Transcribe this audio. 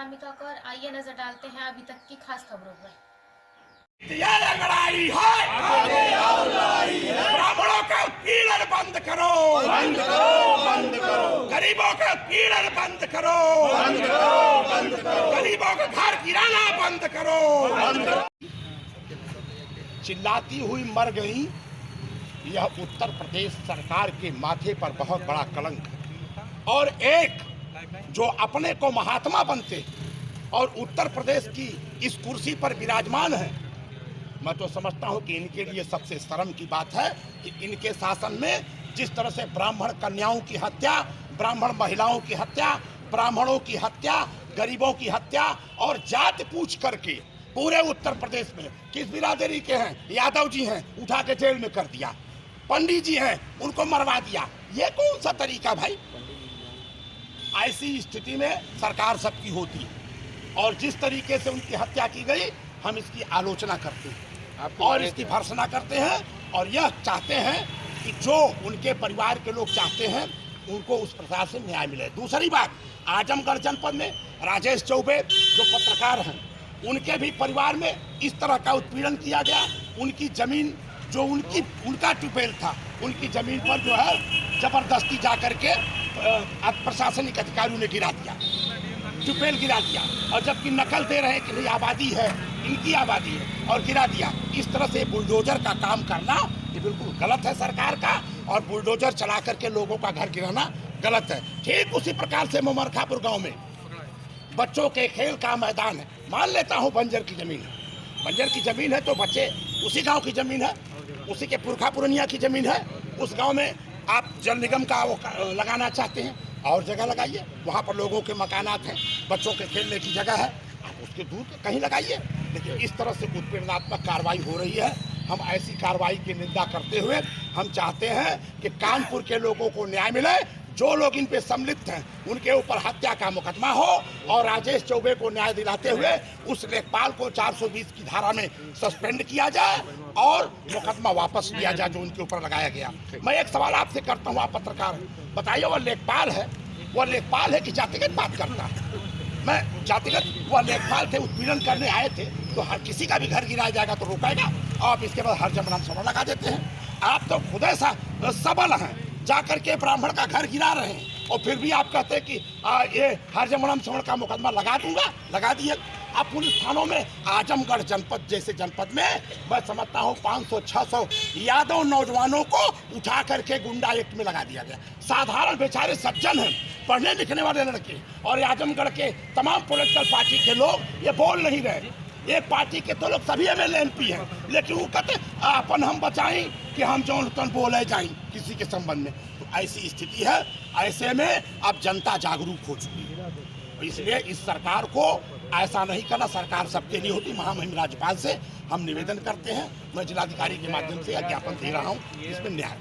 अनामिका कौर। आइए नजर डालते हैं अभी तक की खास खबरों पर। ये लड़ाई है, आगे और लड़ाई है। ब्राह्मणों का उत्पीड़न बंद करो, बंद करो, बंद करो। गरीबों का उत्पीड़न बंद करो, बंद करो, बंद करो। गरीबों का घर गिराना बंद करो, बंद करो। चिल्लाती हुई मर गई, यह उत्तर प्रदेश सरकार के माथे पर बहुत बड़ा कलंक है। और एक जो अपने को महात्मा बनते और उत्तर प्रदेश की इस कुर्सी पर विराजमान है, मैं तो समझता हूं कि इनके लिए सबसे शर्म की बात है कि इनके शासन में जिस तरह से ब्राह्मण कन्याओं की हत्या, ब्राह्मण महिलाओं की हत्या, ब्राह्मणों की हत्या, गरीबों की हत्या और जात पूछ करके पूरे उत्तर प्रदेश में किस बिरादरी के हैं, यादव जी हैं, उठा के जेल में कर दिया, पंडित जी हैं उनको मरवा दिया। ये कौन सा तरीका भाई? ऐसी स्थिति में सरकार सबकी होती है और जिस तरीके से उनकी हत्या की गई हम इसकी आलोचना करते हैं और इसकी भर्त्सना करते हैं और यह चाहते हैं कि जो उनके परिवार के लोग चाहते हैं उनको उस प्रकार से न्याय मिले। दूसरी बात, आजमगढ़ जनपद में राजेश चौबे जो पत्रकार हैं उनके भी परिवार में इस तरह का उत्पीड़न किया गया। उनकी जमीन जो उनका ट्यूबवेल था, उनकी जमीन पर जो है जबरदस्ती जा करके प्रशासनिक अधिकारियों ने गिरा दिया, ट्यूबवेल गिरा दिया, और जबकि नकल दे रहे कि भाई आबादी है, इनकी आबादी है, और गिरा दिया। इस तरह से बुलडोजर का काम करना ये बिल्कुल गलत है सरकार का, और बुलडोजर चला करके लोगों का घर गिराना गलत है। ठीक उसी प्रकार से मुमरखापुर गांव में बच्चों के खेल का मैदान है, मान लेता हूँ बंजर की जमीन है, बंजर की जमीन है तो बच्चे उसी गांव की जमीन है, उसी के पुरखा पुरनिया की जमीन है। उस गांव में आप जल निगम का वो लगाना चाहते हैं और जगह लगाइए, वहाँ पर लोगों के मकानात हैं, बच्चों के खेलने की जगह है, आप उसके दूर कहीं लगाइए। लेकिन इस तरह से उत्पीड़नात्मक कार्रवाई हो रही है। हम ऐसी कार्रवाई की निंदा करते हुए हम चाहते हैं कि कानपुर के लोगों को न्याय मिले, जो लोग इन पे सम्मिलित हैं उनके ऊपर हत्या का मुकदमा हो, और राजेश चौबे को न्याय दिलाते हुए उस लेखपाल को 420 की धारा में सस्पेंड किया जाए और मुकदमा वापस लिया जाए जो उनके ऊपर लगाया गया। मैं एक सवाल आपसे करता हूँ, आप पत्रकार बताइए, वह लेखपाल है कि जातिगत बात करता है? मैं जातिगत, वह लेखपाल थे, उत्पीड़न करने आए थे, तो हर किसी का भी घर गिराया जाएगा तो रोकेगा, आप इसके बाद हर जमनाम समझ लगा देते हैं। आप तो खुद ऐसा सबल हैं, जा करके ब्राह्मण का घर गिरा रहे हैं और फिर भी आप कहते हैं कि ये हर जमनाम समझ का मुकदमा लगा दूंगा, लगा दिए। अब पुलिस थानों में आजमगढ़ जनपद जैसे जनपद में मैं समझता हूँ 500-600 यादव नौजवानों को उठा करके गुंडा एक्ट में लगा दिया गया। साधारण बेचारे सज्जन हैं, पढ़ने लिखने वाले लड़के, और आजमगढ़ के तमाम पॉलिटिकल पार्टी के लोग ये बोल नहीं रहे। एक पार्टी के तो लोग सभी MLA MP हैं, लेकिन वो कहते अपन हम बचाएं कि हम जौन तन बोले जाएं किसी के संबंध में। तो ऐसी स्थिति है, ऐसे में अब जनता जागरूक हो चुकी है, इसलिए इस सरकार को ऐसा नहीं करना। सरकार सबके लिए होती। महामहिम राज्यपाल से हम निवेदन करते हैं, मैं जिलाधिकारी के माध्यम से ज्ञापन दे रहा हूँ, इसमें न्याय